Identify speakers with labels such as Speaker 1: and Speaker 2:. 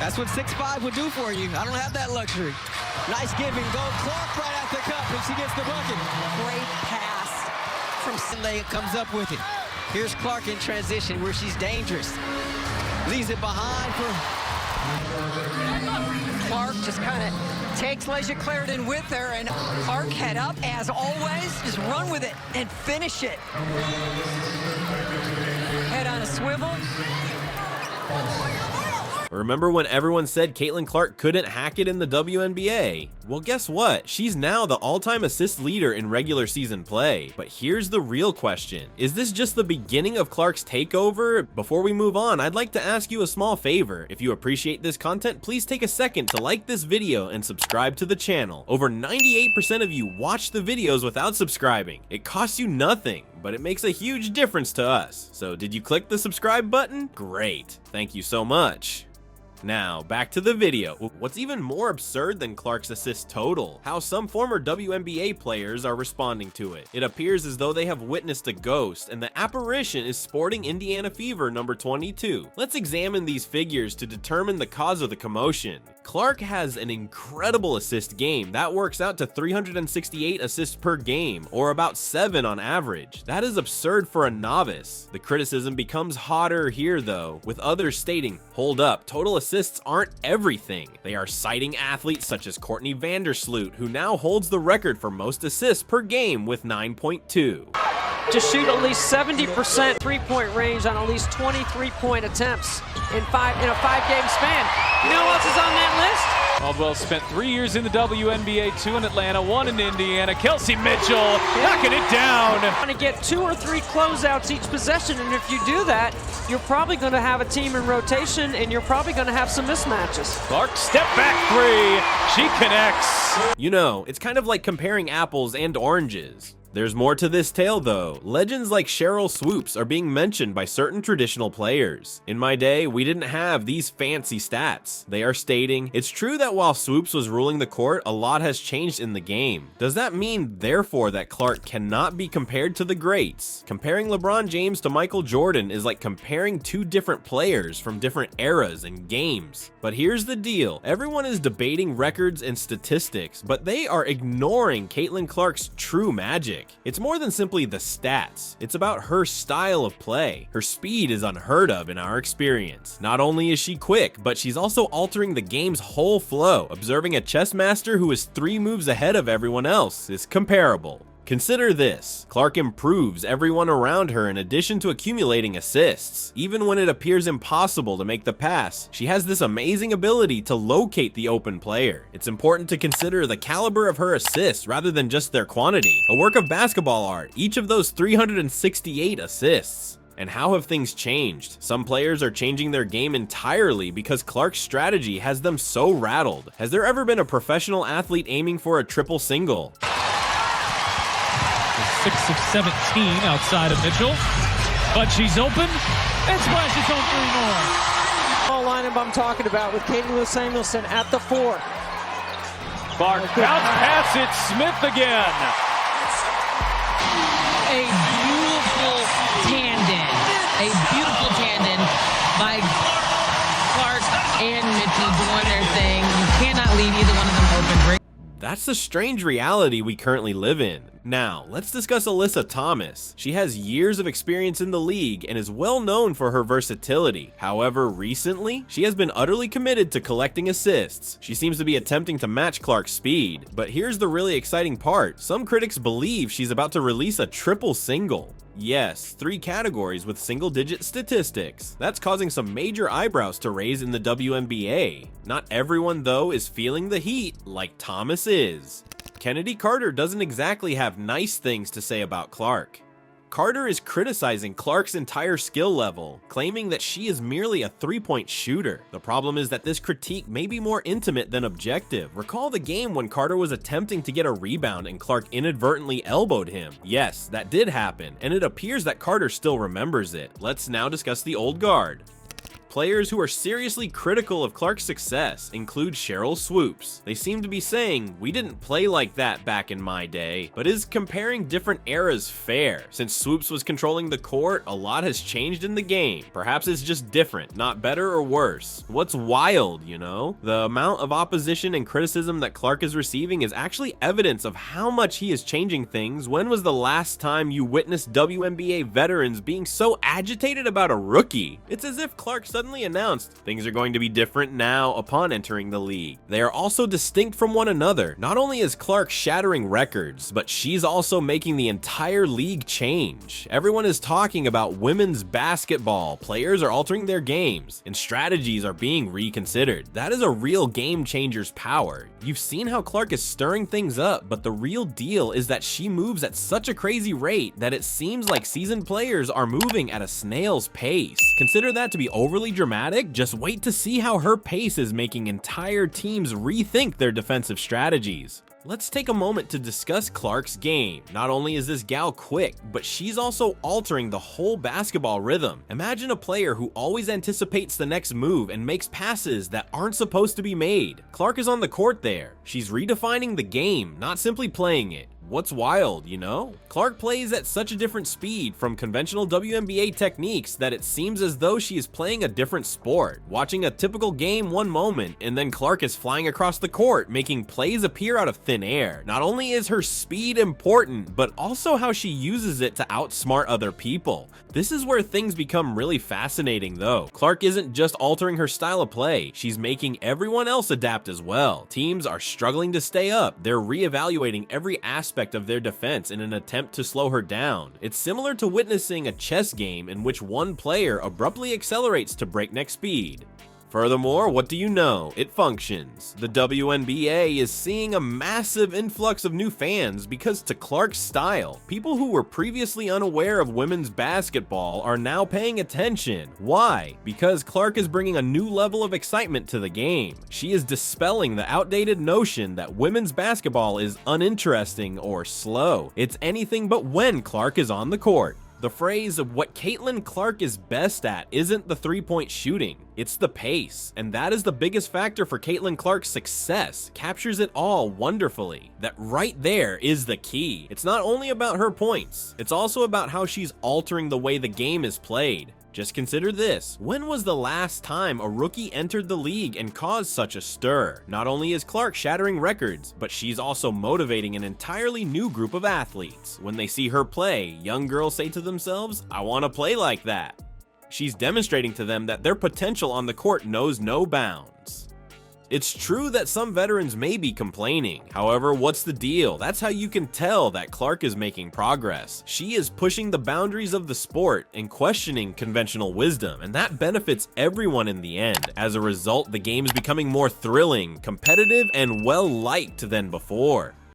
Speaker 1: That's what 6'5" would do for you. I don't have that luxury. Nice give and go. Clark right at the cup, and she gets the bucket.
Speaker 2: Great pass from
Speaker 1: Slay comes up with it. Here's Clark in transition where she's dangerous. Leaves it behind for
Speaker 2: Clark. Just kind of takes Leisure Clarendon with her, and Clark head up as always. Just run with it and finish it. Head on a swivel.
Speaker 3: Remember when everyone said Caitlin Clark couldn't hack it in the WNBA? Well, guess what? She's now the all-time assist leader in regular season play. But here's the real question. Is this just the beginning of Clark's takeover? Before we move on, I'd like to ask you a small favor. If you appreciate this content, please take a second to like this video and subscribe to the channel. Over 98% of you watch the videos without subscribing. It costs you nothing, but it makes a huge difference to us. So did you click the subscribe button? Great. Thank you so much. Now, back to the video. What's even more absurd than Clark's assist total? How some former WNBA players are responding to it. It appears as though they have witnessed a ghost, and the apparition is sporting Indiana Fever number 22. Let's examine these figures to determine the cause of the commotion. Clark has an incredible assist game. That works out to 368 assists per game, or about 7 on average. That is absurd for a novice. The criticism becomes hotter here though, with others stating, hold up, total assists aren't everything. They are citing athletes such as Courtney Vandersloot, who now holds the record for most assists per game with 9.2.
Speaker 4: To shoot at least 70% three-point range on at least 20 three-point attempts in a 5-game span. You know who else is on that list?
Speaker 5: Caldwell spent 3 years in the WNBA, 2 in Atlanta, 1 in Indiana. Kelsey Mitchell knocking it down.
Speaker 4: Want to get 2 or 3 closeouts each possession, and if you do that, you're probably going to have a team in rotation, and you're probably going to have some mismatches.
Speaker 5: Clark, step back 3. She connects.
Speaker 3: You know, it's kind of like comparing apples and oranges. There's more to this tale though. Legends like Cheryl Swoops are being mentioned by certain traditional players. In my day, we didn't have these fancy stats. They are stating, it's true that while Swoops was ruling the court, a lot has changed in the game. Does that mean, therefore, that Clark cannot be compared to the greats? Comparing LeBron James to Michael Jordan is like comparing 2 different players from different eras and games. But here's the deal. Everyone is debating records and statistics, but they are ignoring Caitlin Clark's true magic. It's more than simply the stats. It's about her style of play. Her speed is unheard of in our experience. Not only is she quick, but she's also altering the game's whole flow. Observing a chess master who is 3 moves ahead of everyone else is comparable. Consider this. Clark improves everyone around her in addition to accumulating assists. Even when it appears impossible to make the pass, she has this amazing ability to locate the open player. It's important to consider the caliber of her assists rather than just their quantity. A work of basketball art, each of those 368 assists. And how have things changed? Some players are changing their game entirely because Clark's strategy has them so rattled. Has there ever been a professional athlete aiming for a triple single?
Speaker 6: 6 of 17 outside of Mitchell, but she's open and splashes home 3 more.
Speaker 4: All lineup I'm talking about with Katie Lou Samuelson at the 4.
Speaker 5: Clark bounce pass it, Smith again.
Speaker 7: A beautiful tandem by Clark and Mitchell doing their thing. You cannot leave either one of them open.
Speaker 3: That's the strange reality we currently live in. Now, let's discuss Alyssa Thomas. She has years of experience in the league and is well known for her versatility. However, recently, she has been utterly committed to collecting assists. She seems to be attempting to match Clark's speed. But here's the really exciting part. Some critics believe she's about to release a triple single. Yes, 3 categories with single-digit statistics. That's causing some major eyebrows to raise in the WNBA. Not everyone, though, is feeling the heat like Thomas is. Kennedy Carter doesn't exactly have nice things to say about Clark. Carter is criticizing Clark's entire skill level, claiming that she is merely a 3-point shooter. The problem is that this critique may be more intimate than objective. Recall the game when Carter was attempting to get a rebound and Clark inadvertently elbowed him. Yes, that did happen, and it appears that Carter still remembers it. Let's now discuss the old guard. Players who are seriously critical of Clark's success include Cheryl Swoops. They seem to be saying, we didn't play like that back in my day, but is comparing different eras fair? Since Swoops was controlling the court, a lot has changed in the game. Perhaps it's just different, not better or worse. What's wild, you know? The amount of opposition and criticism that Clark is receiving is actually evidence of how much he is changing things. When was the last time you witnessed WNBA veterans being so agitated about a rookie? It's as if Clark suddenly announced things are going to be different now upon entering the league. They are also distinct from one another. Not only is Clark shattering records, but she's also making the entire league change. Everyone is talking about women's basketball. Players are altering their games, and strategies are being reconsidered. That is a real game changer's power. You've seen how Clark is stirring things up, but the real deal is that she moves at such a crazy rate that it seems like seasoned players are moving at a snail's pace. Consider that to be overly dramatic? Just wait to see how her pace is making entire teams rethink their defensive strategies. Let's take a moment to discuss Clark's game. Not only is this gal quick, but she's also altering the whole basketball rhythm. Imagine a player who always anticipates the next move and makes passes that aren't supposed to be made. Clark is on the court there. She's redefining the game, not simply playing it. What's wild, you know? Clark plays at such a different speed from conventional WNBA techniques that it seems as though she is playing a different sport. Watching a typical game one moment, and then Clark is flying across the court, making plays appear out of thin air. Not only is her speed important, but also how she uses it to outsmart other people. This is where things become really fascinating though. Clark isn't just altering her style of play, she's making everyone else adapt as well. Teams are struggling to stay up. They're reevaluating every aspect of their defense in an attempt to slow her down. It's similar to witnessing a chess game in which one player abruptly accelerates to breakneck speed. Furthermore, what do you know? It functions. The WNBA is seeing a massive influx of new fans because to Clark's style. People who were previously unaware of women's basketball are now paying attention. Why? Because Clark is bringing a new level of excitement to the game. She is dispelling the outdated notion that women's basketball is uninteresting or slow. It's anything but when Clark is on the court. The phrase of what Caitlin Clark is best at isn't the three-point shooting, it's the pace. And that is the biggest factor for Caitlin Clark's success. Captures it all wonderfully. That right there is the key. It's not only about her points, it's also about how she's altering the way the game is played. Just consider this. When was the last time a rookie entered the league and caused such a stir? Not only is Clark shattering records, but she's also motivating an entirely new group of athletes. When they see her play, young girls say to themselves, I want to play like that. She's demonstrating to them that their potential on the court knows no bounds. It's true that some veterans may be complaining. However, what's the deal? That's how you can tell that Clark is making progress. She is pushing the boundaries of the sport and questioning conventional wisdom, and that benefits everyone in the end. As a result, the game is becoming more thrilling, competitive, and well-liked than before.